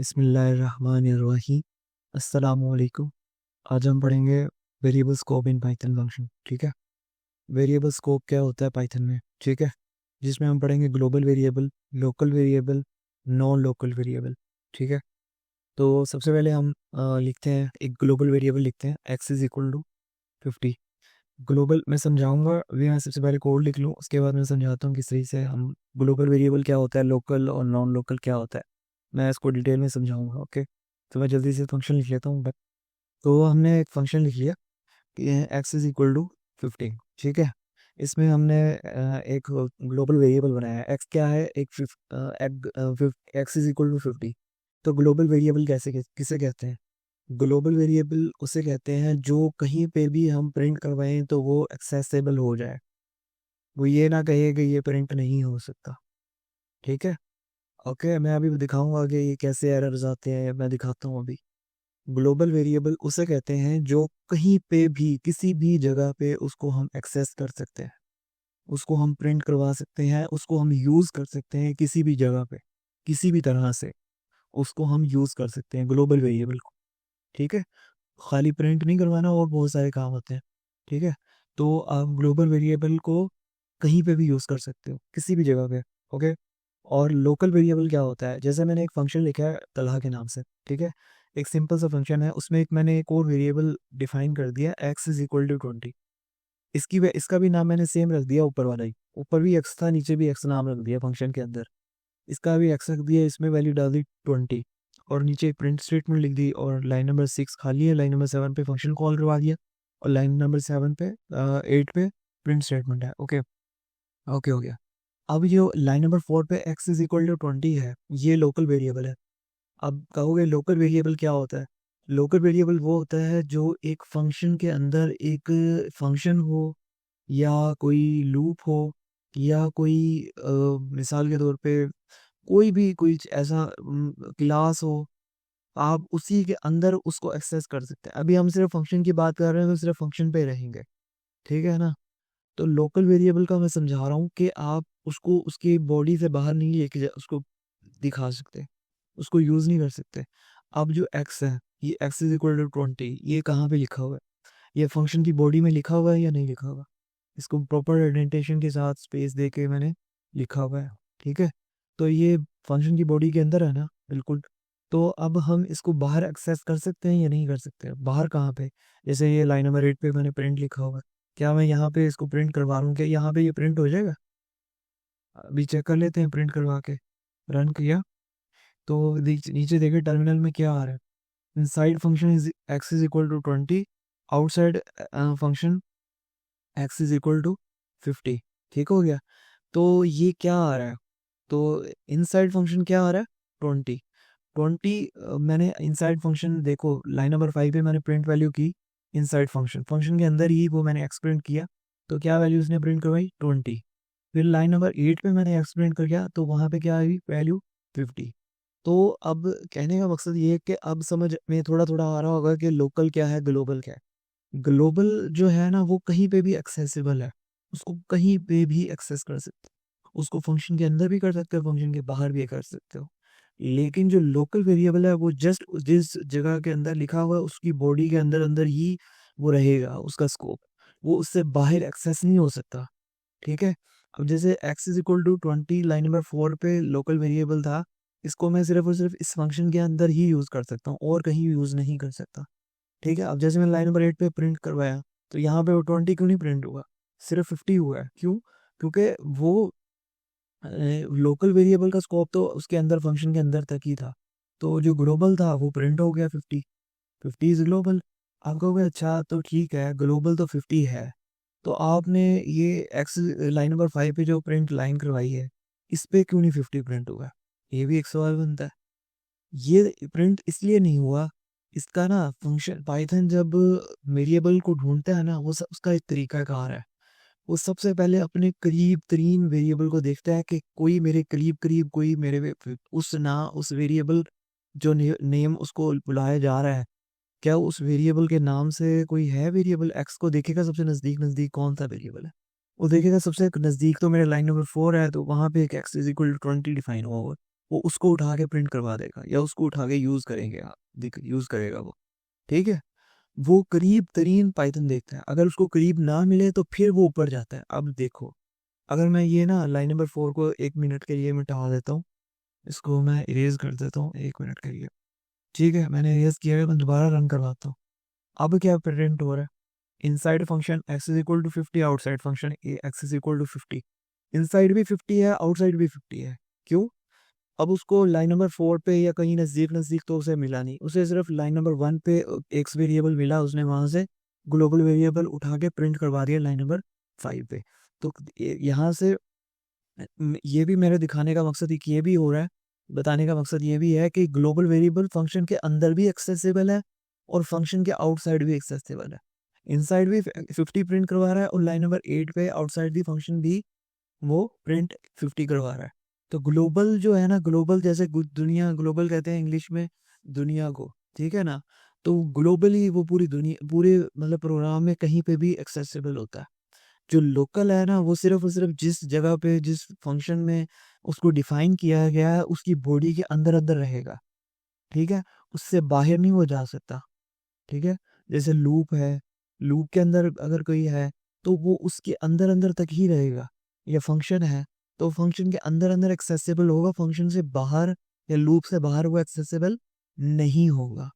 बिस्मिल्लाहिर्रहमानिर्रहीम। अस्सलामुअलैकुम। आज हम पढ़ेंगे variable scope in Python function. ठीक है, वेरिएबल स्कोप क्या होता है पाइथन में। ठीक है, जिसमें हम पढ़ेंगे global variable, local variable, non local variable. ठीक है, तो सबसे पहले हम लिखते हैं एक ग्लोबल वेरिएबल लिखते हैं x is equal to 50। Global मैं समझाऊंगा, अभी मैं सबसे पहले कोड लिख लूँ, उसके बाद मैं समझाता हूँ किस तरीके से हम ग्लोबल वेरिएबल क्या होता है, लोकल और नॉन लोकल क्या होता है, मैं इसको डिटेल में समझाऊंगा। ओके, तो मैं जल्दी से फंक्शन लिख लेता हूँ। तो हमने एक फंक्शन लिख लिया कि एक्स इज इक्वल टू 15। ठीक है, इसमें हमने एक ग्लोबल वेरिएबल बनाया है। एक्स क्या है, एक्स इज इक्वल टू 50। तो ग्लोबल वेरिएबल किसे कहते हैं? ग्लोबल वेरिएबल उसे कहते हैं जो कहीं पे भी हम प्रिंट करवाएं तो वो एक्सेसिबल हो जाए, वो ये ना कहे कि ये प्रिंट नहीं हो सकता। ठीक है, ओके, मैं अभी दिखाऊंगा कि ये कैसे एरर्स आते हैं, मैं दिखाता हूँ अभी। ग्लोबल वेरिएबल उसे कहते हैं जो कहीं पे भी किसी भी जगह पे उसको हम एक्सेस कर सकते हैं, उसको हम प्रिंट करवा सकते हैं, उसको हम यूज कर सकते हैं किसी भी जगह पे, किसी भी तरह से उसको हम यूज कर सकते हैं ग्लोबल वेरिएबल को। ठीक है, खाली प्रिंट नहीं करवाना और बहुत सारे काम होते हैं। ठीक है, तो आप ग्लोबल वेरिएबल को कहीं पे भी यूज कर सकते हो, किसी भी जगह पे। ओके, और लोकल वेरिएबल क्या होता है? जैसे मैंने एक फंक्शन लिखा है तलहा के नाम से। ठीक है, एक सिंपल सा फंक्शन है, उसमें मैंने एक और वेरिएबल डिफाइन कर दिया, एक्स इज इक्वल टू 20। इसका भी नाम मैंने सेम रख दिया, ऊपर वाला ही, ऊपर भी एक्स था, नीचे भी एक्स नाम रख दिया फंक्शन के अंदर। इसका भी एक्स रख दिया, इसमें वैल्यू डाल दी 20, और नीचे प्रिंट स्टेटमेंट लिख दी, और लाइन नंबर 6 खाली है, लाइन नंबर 7 पे फंक्शन कॉल करवा दिया, और लाइन नंबर 7 पे 8 पे प्रिंट स्टेटमेंट है। ओके, ओके हो गया। अब जो लाइन नंबर 4 पे x इज इक्वल टू 20 है, ये लोकल वेरिएबल है। अब कहोगे लोकल वेरिएबल क्या होता है? लोकल वेरिएबल वो होता है जो एक फंक्शन के अंदर, एक फंक्शन हो या कोई लूप हो या कोई मिसाल के तौर पे कोई भी कोई ऐसा क्लास हो, आप उसी के अंदर उसको एक्सेस कर सकते हैं। अभी हम सिर्फ फंक्शन की बात कर रहे हैं तो सिर्फ फंक्शन पे रहेंगे। ठीक है ना? तो लोकल वेरिएबल का मैं समझा रहा हूँ कि आप उसको उसकी बॉडी से बाहर नहीं लेके उसको दिखा सकते, उसको यूज नहीं कर सकते। अब जो एक्स है, ये एक्स इज इक्वल टू 20, ये कहाँ पे लिखा हुआ है? ये फंक्शन की बॉडी में लिखा हुआ है या नहीं लिखा हुआ? इसको प्रॉपर इंडेंटेशन के साथ स्पेस दे के मैंने लिखा हुआ है। ठीक है, तो ये फंक्शन की बॉडी के अंदर है ना, बिल्कुल। तो अब हम इसको बाहर एक्सेस कर सकते हैं या नहीं कर सकते? बाहर कहाँ पे? जैसे ये लाइन नंबर 8 पे मैंने प्रिंट लिखा हुआ है, क्या मैं यहाँ पे इसको प्रिंट करवा रहा हूँ, क्या यहाँ पे ये प्रिंट हो जाएगा? अभी चेक कर लेते हैं, प्रिंट करवा के रन किया तो नीचे देखिए टर्मिनल में क्या आ रहा है। Inside function is x is equal to 20, outside function x is equal to 50। ठीक हो गया, तो ये क्या आ रहा है? तो इनसाइड फंक्शन क्या आ रहा है? 20। 20 मैंने इनसाइड फंक्शन देखो, लाइन नंबर 5 पे मैंने प्रिंट वैल्यू की इनसाइड फंक्शन, फंक्शन के अंदर ही वो मैंने एक्सप्रिंट किया, तो क्या वैल्यू उसने प्रिंट करवाई? 20। फिर लाइन नंबर 8 पे मैंने एक्सप्रिंट कर किया, तो वहाँ पे क्या आई वैल्यू? 50। तो अब कहने का मकसद ये है कि अब समझ में थोड़ा थोड़ा आ रहा होगा कि लोकल क्या है, ग्लोबल क्या है। ग्लोबल जो है ना, वो कहीं पे भी एक्सेसिबल है, उसको कहीं पे भी एक्सेस कर सकते हो, उसको फंक्शन के अंदर भी कर सकते हो, फंक्शन के बाहर भी कर सकते हो। लेकिन जो लोकल वेरिएबल है वो जस्ट जिस जगह के अंदर लिखा हुआ है उसकी बॉडी के अंदर अंदर ही वो रहेगा, उसका स्कोप, वो उससे बाहर एक्सेस नहीं हो सकता। ठीक है, अब जैसे x is equal to 20 line number 4 पे लोकल वेरिएबल था, इसको मैं सिर्फ और सिर्फ इस फंक्शन के अंदर ही यूज कर सकता हूँ और कहीं यूज नहीं कर सकता। ठीक है, अब जैसे मैंने लाइन नंबर 8 पे प्रिंट करवाया, तो यहाँ पे वो 20 क्यों नहीं प्रिंट हुआ, सिर्फ 50 हुआ है? क्यों? क्योंकि वो लोकल वेरिएबल का स्कोप तो उसके अंदर फंक्शन के अंदर तक ही था, तो जो ग्लोबल था वो प्रिंट हो गया 50। 50 इज ग्लोबल। आप कहोगे अच्छा तो ठीक है, ग्लोबल तो 50 है, तो आपने ये एक्स लाइन नंबर 5 पे जो प्रिंट लाइन करवाई है, इस पे क्यों नहीं 50 प्रिंट हुआ? ये भी एक सवाल बनता है। ये प्रिंट इसलिए नहीं हुआ, इसका ना फंक्शन पाइथन जब वेरिएबल को ढूंढता है ना, उसका एक तरीका कार है। वो सबसे पहले अपने करीब तरीन वेरिएबल को देखता है कि कोई मेरे करीब करीब कोई उस वेरिएबल जो नेम उसको बुलाया जा रहा है, क्या उस वेरिएबल के नाम से कोई है? वेरिएबल एक्स को देखेगा सबसे नजदीक नजदीक कौन सा वेरिएबल है, वो देखेगा सबसे नजदीक तो मेरे लाइन नंबर 4 है, तो वहां पे एक x is equal to 20 define हुआ होगा, वो उसको उठा के प्रिंट करवा देगा या उसको उठा के यूज़ करेंगे आप, यूज़ करेगा वो। ठीक है, वो करीब तरीन पाइथन देखता है, अगर उसको करीब ना मिले तो फिर वो ऊपर जाता है। अब देखो, अगर मैं ये ना लाइन नंबर 4 को 1 मिनट के लिए मिटा देता हूँ, इसको मैं इरेज कर देता हूँ 1 मिनट के लिए। ठीक है, मैंने इरेज किया है, मैं दोबारा रन करवाता हूँ। अब क्या प्रिंट हो रहा है, inside function x is equal to 50, outside function x is equal to 50। Inside भी 50 है, आउटसाइड भी 50 है। क्यों? अब उसको लाइन नंबर 4 पे या कहीं नज़दीक नज़दीक तो उसे मिला नहीं, उसे सिर्फ लाइन नंबर 1 पे एक्स वेरिएबल मिला, उसने वहां से ग्लोबल वेरिएबल उठा के प्रिंट करवा दिया लाइन नंबर 5 पे। तो यहाँ से ये भी मेरे दिखाने का मकसद एक ये भी हो रहा है, बताने का मकसद ये भी है कि ग्लोबल वेरिएबल फंक्शन के अंदर भी एक्सेसिबल है और फंक्शन के आउटसाइड भी एक्सेसिबल है। इनसाइड भी 50 प्रिंट करवा रहा है और लाइन नंबर 8 पे आउटसाइड भी फंक्शन भी वो प्रिंट 50 करवा रहा है। तो ग्लोबल जो है ना, ग्लोबल जैसे दुनिया, ग्लोबल कहते हैं इंग्लिश में दुनिया को, ठीक है ना। तो ग्लोबली वो पूरी दुनिया, पूरे मतलब प्रोग्राम में कहीं पे भी एक्सेसिबल होता है। जो लोकल है ना, वो सिर्फ और सिर्फ जिस जगह पे, जिस फंक्शन में उसको डिफाइन किया गया है, उसकी बॉडी के अंदर अंदर रहेगा। ठीक है, उससे बाहर नहीं वो जा सकता। ठीक है, जैसे लूप है, लूप के अंदर अगर कोई है तो वो उसके अंदर अंदर तक ही रहेगा। या फंक्शन है तो फंक्शन के अंदर अंदर एक्सेसिबल होगा, फंक्शन से बाहर या लूप से बाहर वो एक्सेसिबल नहीं होगा।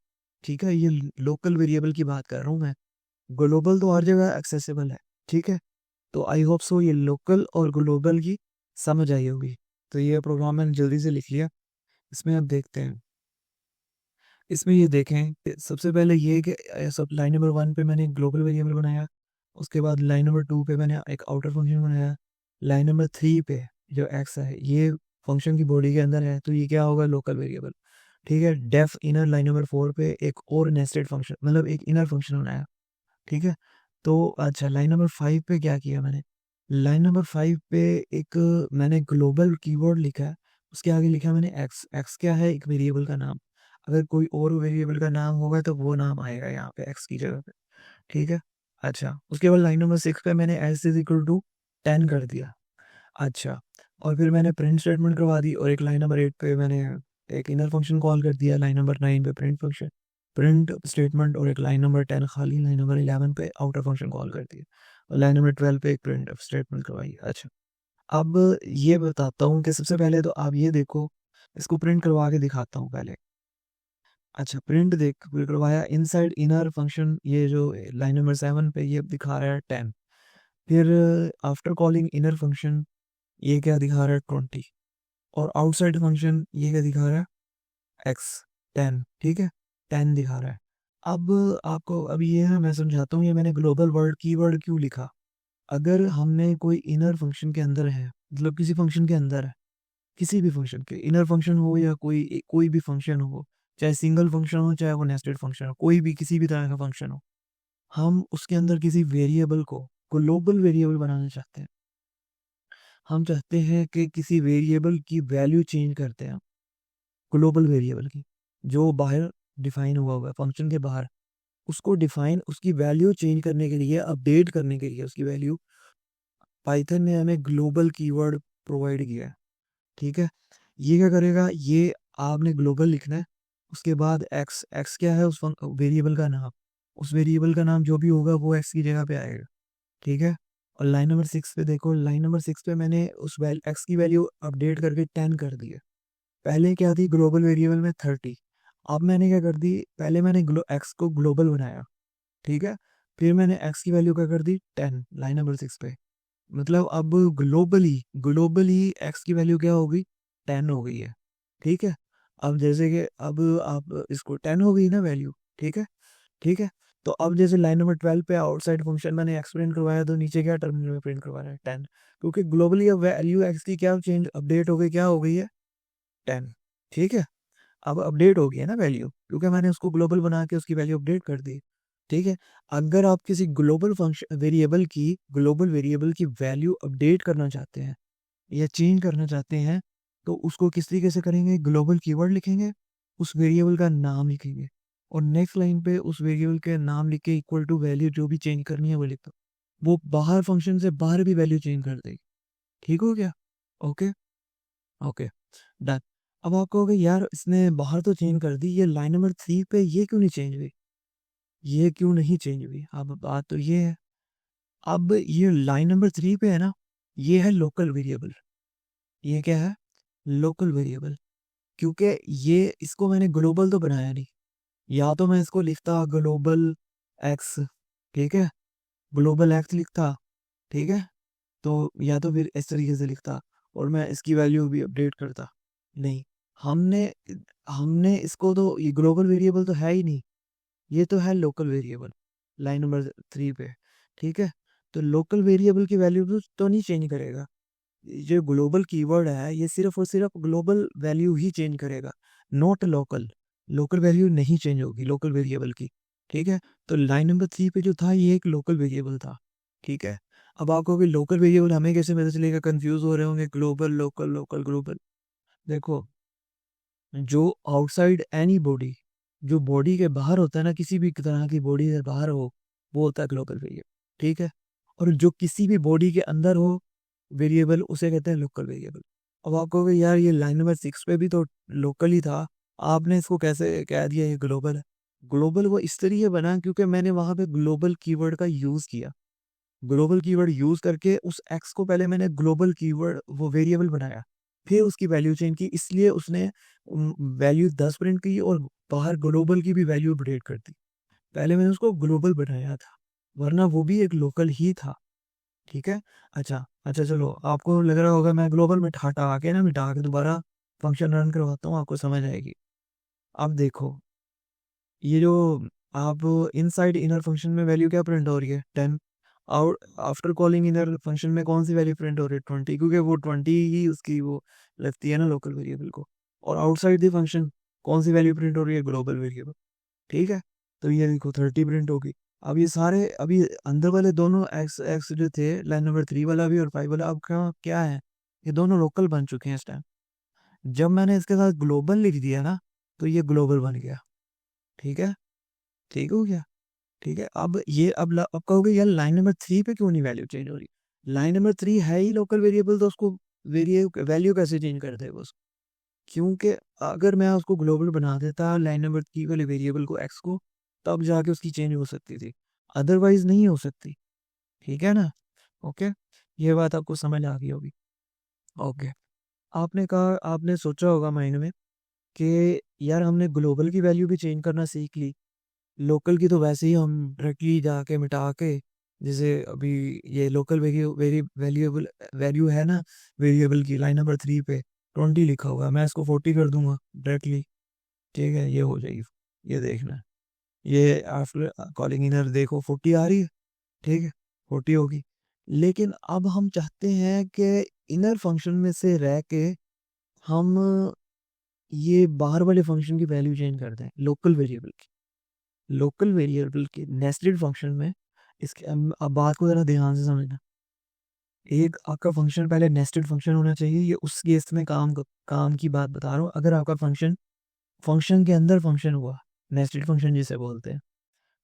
ठीक है, ये लोकल वेरिएबल की बात कर रहा हूँ मैं। ग्लोबल तो हर जगह एक्सेसिबल है। ठीक है, तो आई होप सो ये लोकल और ग्लोबल की समझ आई होगी। तो ये प्रोग्राम मैंने जल्दी से लिख लिया, इसमें अब देखते हैं। इसमें ये देखें कि सबसे पहले ये कि सब लाइन नंबर 1 पे मैंने ग्लोबल वेरिएबल बनाया, उसके बाद लाइन नंबर 2 पे मैंने एक आउटर फंक्शन बनाया, लाइन नंबर 3 पे जो एक्स है ये फंक्शन की बॉडी के अंदर है, तो ये क्या होगा, लोकल वेरिएबल। ठीक है, डेफ इनर लाइन नंबर 4 पे एक और नेस्टेड फंक्शन, मतलब एक इनर फंक्शन बनाया। ठीक है, तो अच्छा लाइन नंबर 5 पे क्या किया मैंने, लाइन नंबर 5 पे एक मैंने ग्लोबल कीवर्ड लिखा है, उसके आगे लिखा मैंने एक्स। एक्स क्या है, एक वेरिएबल का नाम। अगर कोई और वेरिएबल का नाम होगा तो वो नाम आएगा यहाँ पे एक्स की जगह पे। ठीक है, अच्छा उसके बाद लाइन नंबर 6 पे मैंने एस इज इक्वल टू 10 कर दिया। अच्छा, और फिर मैंने प्रिंट स्टेटमेंट करवा दी, और एक लाइन नंबर 8 पे मैंने एक इनर फंक्शन कॉल कर दिया, लाइन नंबर 9 पे प्रिंट फंक्शन, प्रिंट स्टेटमेंट, और एक लाइन नंबर 10 खाली, लाइन नंबर 11 पे आउटर फंक्शन कॉल कर दिया, और लाइन नंबर 12 पे एक प्रिंट स्टेटमेंट करवाई। अच्छा, अब ये बताता हूँ कि सबसे पहले तो आप ये देखो, इसको प्रिंट करवा के दिखाता हूँ पहले। अच्छा, प्रिंट देख करवाया, इनसाइड इनर फंक्शन ये जो लाइन नंबर 7 पे ये दिखा रहा है 10। फिर आफ्टर कॉलिंग इनर फंक्शन ये क्या दिखा रहा है 20, और आउटसाइड फंक्शन ये क्या दिखा रहा है एक्स 10। ठीक है, 10 दिखा रहा है। अब आपको अब ये है, मैं समझाता हूँ, ये मैंने ग्लोबल वर्ड कीवर्ड क्यों लिखा। अगर हमने कोई इनर फंक्शन के अंदर है, मतलब किसी फंक्शन के अंदर है, किसी भी फंक्शन के इनर फंक्शन हो या कोई भी फंक्शन हो, चाहे सिंगल फंक्शन हो चाहे वो नेस्टेड फंक्शन हो, कोई भी किसी भी तरह का फंक्शन हो, हम उसके अंदर किसी वेरिएबल को ग्लोबल वेरिएबल बनाना चाहते हैं। हम चाहते हैं कि किसी वेरिएबल की वैल्यू चेंज करते हैं, ग्लोबल वेरिएबल की, जो बाहर डिफाइन हुआ हुआ है फंक्शन के बाहर, उसको डिफाइन, उसकी वैल्यू चेंज करने के लिए, अपडेट करने के लिए उसकी वैल्यू, पाइथन ने हमें ग्लोबल कीवर्ड प्रोवाइड किया है। ठीक है, ये क्या करेगा, ये आपने ग्लोबल लिखना है, उसके बाद एक्स, एक्स क्या है, उस वेरिएबल का नाम, उस वेरिएबल का नाम जो भी होगा वो एक्स की जगह पे आएगा। ठीक है, और लाइन नंबर 6 पे देखो, लाइन नंबर 6 पे मैंने उस एक्स की वैल्यू अपडेट करके 10 कर दी है। पहले क्या थी ग्लोबल वेरिएबल में 30, अब मैंने क्या कर दी, पहले मैंने एक्स को ग्लोबल बनाया। ठीक है, फिर मैंने एक्स की वैल्यू क्या कर दी 10 लाइन नंबर 6 पे, मतलब अब ग्लोबली, ग्लोबली एक्स की वैल्यू क्या होगी 10 हो गई है। ठीक है, अब जैसे कि अब आप इसको 10 हो गई ना वैल्यू। ठीक है, ठीक है, तो अब जैसे लाइन नंबर 12 पे आउटसाइड फंक्शन मैंने एक्स प्रिंट करवाया, तो नीचे क्या टर्मिनल में प्रिंट करवा रहा है 10, क्योंकि ग्लोबली अब वैल्यू एक्स की क्या चेंज, अपडेट हो गई, क्या हो गई है 10। ठीक है, अब अपडेट हो गई है ना वैल्यू, क्योंकि मैंने उसको ग्लोबल बना के उसकी वैल्यू अपडेट कर दी। ठीक है, अगर आप किसी ग्लोबल फंक्शन वेरिएबल की, ग्लोबल वेरिएबल की वैल्यू अपडेट करना चाहते हैं या चेंज करना चाहते हैं, तो उसको किस तरीके से करेंगे, ग्लोबल कीवर्ड लिखेंगे, उस वेरिएबल का नाम लिखेंगे, और नेक्स्ट लाइन पे उस वेरिएबल के नाम लिख के इक्वल टू वैल्यू जो भी चेंज करनी है वो लिख दो, वो बाहर फंक्शन से बाहर भी वैल्यू चेंज कर देगी। ठीक हो गया, ओके, ओके, डन। अब आप कहोगे यार इसने बाहर तो चेंज कर दी, ये लाइन नंबर 3 पे ये क्यों नहीं चेंज हुई, ये क्यों नहीं चेंज हुई? अब बात तो ये है, अब ये लाइन नंबर 3 पे है ना, ये है लोकल वेरिएबल। ये क्या है? Local variable. क्योंकि ये इसको मैंने ग्लोबल तो बनाया नहीं, या तो मैं इसको लिखता ग्लोबल एक्स, ठीक है, ग्लोबल एक्स लिखता, ठीक है, तो या तो फिर इस तरीके से लिखता और मैं इसकी वैल्यू भी अपडेट करता। नहीं, हमने हमने इसको तो, ये ग्लोबल वेरिएबल तो है ही नहीं, ये तो है लोकल वेरिएबल लाइन नंबर 3 पे, ठीक है। तो लोकल वेरिएबल की वैल्यू तो नहीं चेंज करेगा, जो ग्लोबल कीवर्ड है ये सिर्फ और सिर्फ ग्लोबल वैल्यू ही चेंज करेगा, नॉट लोकल। लोकल वैल्यू नहीं चेंज होगी लोकल वेरिएबल की, ठीक है। तो लाइन नंबर 3 पे जो था ये एक लोकल वेरिएबल था, ठीक है। अब आपको भी लोकल वेरिएबल हमें कैसे पता चलेगा, कंफ्यूज हो रहे होंगे, ग्लोबल लोकल लोकल ग्लोबल। देखो, जो आउटसाइड एनी बॉडी, जो बॉडी के बाहर होता है ना, किसी भी तरह की बॉडी से बाहर हो, वो होता है ग्लोबल वेरिएबल, ठीक है। और जो किसी भी बॉडी के अंदर हो वेरिएबल, उसे कहते हैं लोकल वेरिएबल। अब आप कहोगे यार ये लाइन नंबर 6 पे भी तो लोकल ही था, आपने इसको कैसे कह दिया ये ग्लोबल है? ग्लोबल वो इस तरीके बना क्योंकि मैंने वहां पे ग्लोबल कीवर्ड का यूज किया, ग्लोबल कीवर्ड यूज करके उस एक्स को पहले मैंने ग्लोबल कीवर्ड वो वेरिएबल बनाया, फिर उसकी वैल्यू चेंज की, इसलिए उसने वैल्यू 10 प्रिंट की और बाहर ग्लोबल की भी वैल्यू अपडेट कर दी। पहले मैंने उसको ग्लोबल बनाया था, वरना वो भी एक लोकल ही था, ठीक है। अच्छा अच्छा, चलो आपको लग रहा होगा मैं ग्लोबल में हटा के ना, मिटा के दोबारा फंक्शन रन करवाता हूँ, आपको समझ आएगी। अब देखो, ये जो आप इनसाइड इनर फंक्शन में वैल्यू क्या प्रिंट हो रही है, 10। Out after calling inner function में कौन सी वैल्यू प्रिंट हो रही है, 20, क्योंकि वो 20 ही उसकी वो लगती है ना लोकल वेरिएबल को। और आउटसाइड द फंक्शन कौन सी वैल्यू प्रिंट हो रही है, ग्लोबल वेरिएबल, ठीक है। तो ये देखो 30 प्रिंट होगी। अब ये सारे अभी अंदर वाले दोनों एक्स एक्स जो थे, लाइन नंबर 3 वाला भी और 5 वाला, अब क्या क्या है, ये दोनों लोकल बन चुके हैं इस टाइम। जब मैंने इसके साथ ग्लोबल लिख दिया ना, तो ये ग्लोबल बन गया, ठीक है, ठीक हो गया, ठीक है। अब ये अब कहोगे यार लाइन नंबर 3 पे क्यों नहीं वैल्यू चेंज हो रही? लाइन नंबर 3 है ही लोकल वेरिएबल, तो उसको वैल्यू कैसे चेंज कर देगा उसको? क्योंकि अगर मैं उसको ग्लोबल बना देता लाइन नंबर 3 वाले वेरिएबल को एक्स को, तब जाके उसकी चेंज हो सकती थी, अदरवाइज नहीं हो सकती, ठीक है ना। ओके, ये बात आपको समझ आ गई होगी। ओके, आपने कहा, आपने सोचा होगा माइंड में कि यार हमने ग्लोबल की वैल्यू भी चेंज करना सीख ली, लोकल की तो वैसे ही हम डायरेक्टली जाके मिटा के, जैसे अभी ये लोकल वेरिएबल वैल्यू है ना वेरिएबल की, लाइन नंबर 3 पे 20 लिखा हुआ है, मैं इसको 40 कर दूंगा डायरेक्टली, ठीक है, ये हो जाएगी। ये देखना, ये आफ्टर कॉलिंग इनर देखो 40 आ रही है, ठीक है, 40 होगी। लेकिन अब हम चाहते हैं कि इनर फंक्शन में से रह के हम ये बाहर वाले फंक्शन की वैल्यू चेंज कर दें, लोकल वेरिएबल की। लोकल वेरिएबल के नेस्टेड फंक्शन में, इसके अब बात को जरा ध्यान से समझना। एक आपका फंक्शन पहले नेस्टेड फंक्शन होना चाहिए, ये उस केस में काम की बात बता रहा हूँ। अगर आपका फंक्शन फंक्शन के अंदर फंक्शन हुआ, नेस्टेड फंक्शन जिसे बोलते हैं,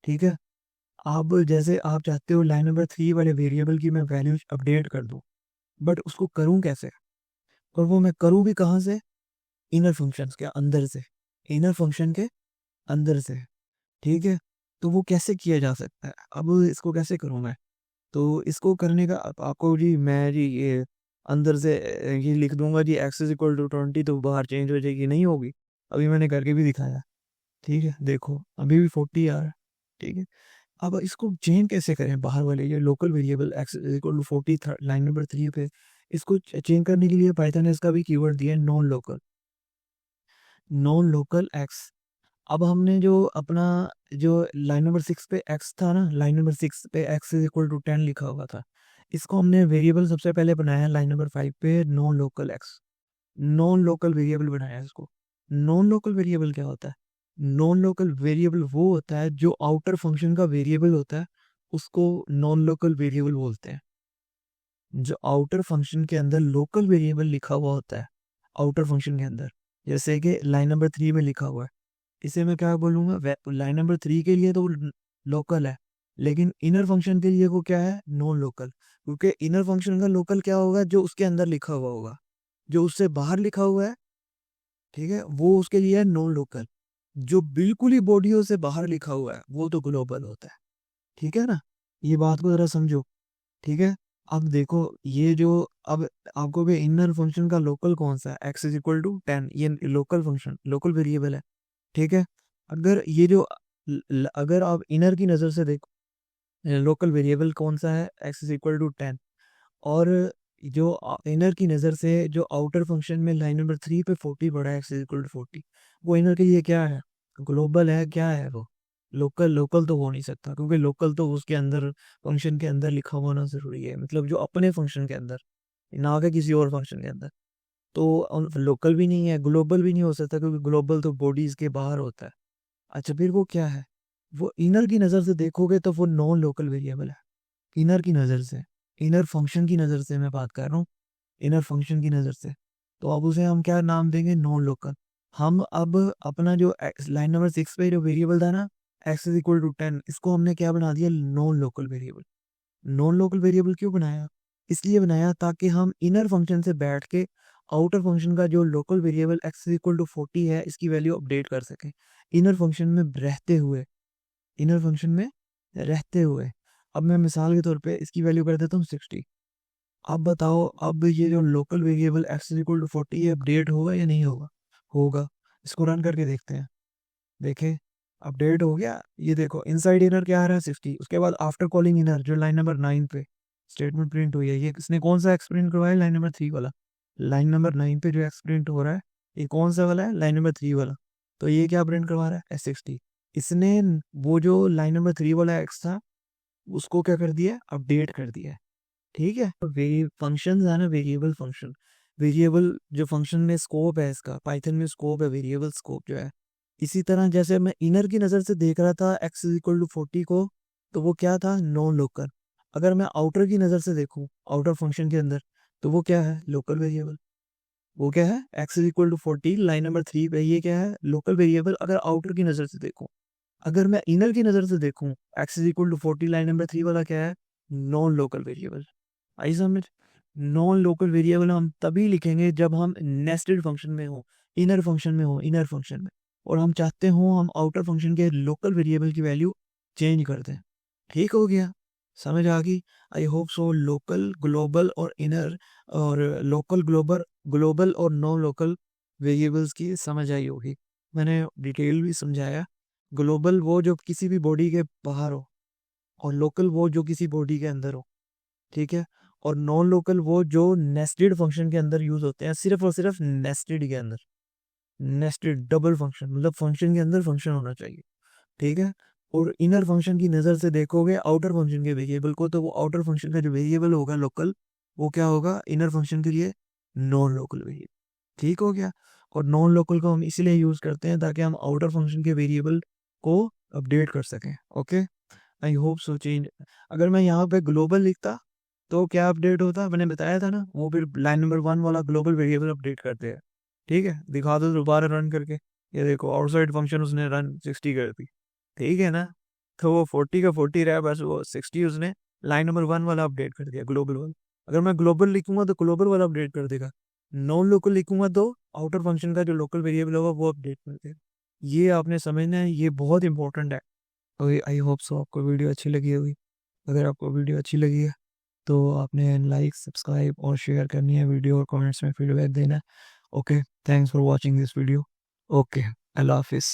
ठीक है। आप जैसे आप चाहते हो लाइन नंबर 3 वाले वेरिएबल की मैं वैल्यू अपडेट कर दूं, बट उसको करूं कैसे? और वो मैं करूं भी कहाँ से? इनर फंक्शन के अंदर से, इनर फंक्शन के अंदर से, ठीक है। तो वो कैसे किया जा सकता है, अब इसको कैसे करूं मैं? तो इसको करने का आपको जी, मैं जी ये अंदर से ये लिख दूंगा जी एक्स इज इक्वल टू 20, तो बाहर चेंज हो जाएगी? नहीं होगी। अभी मैंने करके भी दिखाया, ठीक है, देखो अभी भी 40 आ रहा है, ठीक है। अब इसको चेंज कैसे करें, बाहर वाले ये local variable x is equal to 40 line number 3 पे, इसको चेंज करने के लिए पाइथन ने इसका भी कीवर्ड दिया है, non local, non local x. अब हमने जो अपना जो लाइन नंबर 6 पे एक्स था ना, लाइन नंबर 6 पे एक्स इज इक्वल टू 10 लिखा हुआ था, इसको हमने वेरिएबल सबसे पहले बनाया लाइन नंबर 5 पे, non local x, non local variable बनाया इसको। नॉन लोकल वेरिएबल क्या होता है? नॉन लोकल वेरिएबल वो होता है जो आउटर फंक्शन का वेरिएबल होता है, उसको नॉन लोकल वेरिएबल बोलते हैं। जो आउटर फंक्शन के अंदर लोकल वेरिएबल लिखा हुआ होता है, आउटर फंक्शन के अंदर, जैसे कि लाइन नंबर 3 में लिखा हुआ है, इसे मैं क्या बोलूंगा, लाइन नंबर 3 के लिए तो लोकल है, लेकिन इनर फंक्शन के लिए वो क्या है, नॉन लोकल। क्योंकि इनर फंक्शन का लोकल क्या होगा, जो उसके अंदर लिखा हुआ होगा, जो उससे बाहर लिखा हुआ है ठीक है, वो उसके लिए है नॉन लोकल। जो बिल्कुल ही बॉडियों से बाहर लिखा हुआ है वो तो ग्लोबल होता है। ठीक है ना, ये बात को जरा समझो। ठीक है, अब देखो ये जो, अब आपको भी इनर फंक्शन का लोकल कौन सा है, x इज इक्वल टू 10, ये लोकल फंक्शन लोकल वेरिएबल है। ठीक है, अगर ये जो अगर आप इनर की नज़र से देखो, लोकल वेरिएबल कौन सा है, x इज इक्वल टू 10। और जो इनर की नज़र से जो आउटर फंक्शन में लाइन नंबर 3 पे 40 पड़ा है, x इज इक्वल टू 40, वो इनर के लिए क्या है, ग्लोबल है, क्या है वो, लोकल। लोकल तो हो नहीं सकता, क्योंकि लोकल तो उसके अंदर फंक्शन के अंदर लिखा होना ज़रूरी है, मतलब जो अपने फंक्शन के अंदर, ना कि किसी और फंक्शन के अंदर। तो लोकल भी नहीं है, ग्लोबल भी नहीं हो सकता, क्योंकि ग्लोबल तो बॉडीज के बाहर होता है। अच्छा, फिर वो क्या है, वो इनर की नज़र से देखोगे तो वो नॉन लोकल वेरिएबल है। इनर की नज़र से, इनर फंक्शन की नज़र से मैं बात कर रहा हूँ, इनर फंक्शन की नज़र से। तो अब उसे हम क्या नाम देंगे, नॉन लोकल। हम अब अपना जो लाइन नंबर 6 पे जो वेरिएबल था ना, x इज इक्वल टू 10, इसको हमने क्या बना दिया, non local variable. Non local variable क्यों बनाया, इसलिए बनाया ताकि हम इनर फंक्शन से बैठ के आउटर फंक्शन का जो local variable x is equal to 40 है, इसकी वैल्यू अपडेट कर सकें इनर फंक्शन में रहते हुए, इनर फंक्शन में रहते हुए। अब मैं मिसाल के तौर पे इसकी वैल्यू कर देता हूँ 60। अब बताओ, अब ये जो local variable x is equal to 40 ये अपडेट होगा या नहीं होगा, होगा। इसको रन करके देखते हैं, देखें, अपडेट हो गया। ये देखो इनसाइड इनर क्या आ रहा है, 60। उसके बाद आफ्टर कॉलिंग इनर जो लाइन नंबर 9 पे स्टेटमेंट प्रिंट हुई है, ये किसने कौन सा एक्स प्रिंट करवाया, लाइन नंबर 3 वाला। लाइन नंबर 9 पे जो एक्स प्रिंट हो रहा है, ये कौन सा वाला है, लाइन नंबर 3 वाला। तो ये क्या प्रिंट करवा रहा है, S60। इसने वो जो लाइन नंबर 3 वाला एक्स था, उसको क्या कर दिया, अपडेट कर दिया है। ठीक है, तो फंक्शन है ना, वेरिएबल फंक्शन, वेरिएबल जो फंक्शन में स्कोप है, इसका पाइथन में स्कोप है, वेरिएबल स्कोप जो है। इसी तरह जैसे मैं इनर की नज़र से देख रहा था x इज इक्वल टू 40 को, तो वो क्या था, नॉन लोकल। अगर मैं आउटर की नज़र से देखूं, आउटर फंक्शन के अंदर, तो वो क्या है, लोकल वेरिएबल। वो क्या है, x is equal to 40 line number 3 पे, ये क्या है, लोकल वेरिएबल, अगर आउटर की नज़र से देखूं। अगर मैं इनर की नज़र से देखूं, x is equal to 40 line number 3 वाला क्या है, नॉन लोकल वेरिएबल। आई समझ। नॉन लोकल वेरिएबल हम तभी लिखेंगे जब हम नेस्टेड फंक्शन में हो, इनर फंक्शन में हो, इनर फंक्शन में, और हम चाहते हो हम आउटर फंक्शन के लोकल वेरिएबल की वैल्यू चेंज कर दें। ठीक हो गया, समझ आ गई। I hope so local, global और इनर, और लोकल, ग्लोबल, ग्लोबल और नॉन लोकल वेरिएबल्स की समझ आई होगी। मैंने डिटेल भी समझाया। ग्लोबल वो जो किसी भी बॉडी के बाहर हो, और लोकल वो जो किसी बॉडी के अंदर हो। ठीक है, और नॉन लोकल वो जो नेस्टेड फंक्शन के अंदर यूज होते हैं, सिर्फ और सिर्फ नेस्टेड के अंदर, नेस्टेड डबल फंक्शन, मतलब फंक्शन के अंदर फंक्शन होना चाहिए। ठीक है, और इनर फंक्शन की नज़र से देखोगे आउटर फंक्शन के वेरिएबल को, तो वो आउटर फंक्शन का जो वेरिएबल होगा लोकल, वो क्या होगा, इनर फंक्शन के लिए नॉन लोकल वेरिएबल। ठीक हो गया। और नॉन लोकल को हम इसलिए यूज करते हैं ताकि हम आउटर फंक्शन के वेरिएबल को अपडेट कर सकें। Okay, I hope so change. अगर मैं यहाँ पे ग्लोबल लिखता तो क्या अपडेट होता, मैंने बताया था ना, वो फिर लाइन नंबर 1 वाला ग्लोबल वेरिएबल अपडेट करते हैं। ठीक है, दिखा दो दोबारा रन करके, ये देखो आउटसाइड फंक्शन उसने रन 60 कर दी। ठीक है ना, तो वो 40 का 40 रहा, बस वो 60 उसने लाइन नंबर 1 वाला अपडेट कर दिया, ग्लोबल वाला। अगर मैं ग्लोबल लिखूंगा तो ग्लोबल वाला अपडेट कर देगा, नॉन लोकल लिखूंगा तो आउटर फंक्शन का जो लोकल वेरिएबल होगा वो अपडेट कर देगा। ये आपने समझना है, ये बहुत इंपॉर्टेंट है। आई होप सो आपको वीडियो अच्छी लगी होगी। अगर आपको वीडियो अच्छी लगी है तो आपने लाइक, सब्सक्राइब और शेयर करनी है वीडियो, और कमेंट्स में फीडबैक देना है। Okay, thanks for watching this video. Okay, अल्लाह हाफिज़।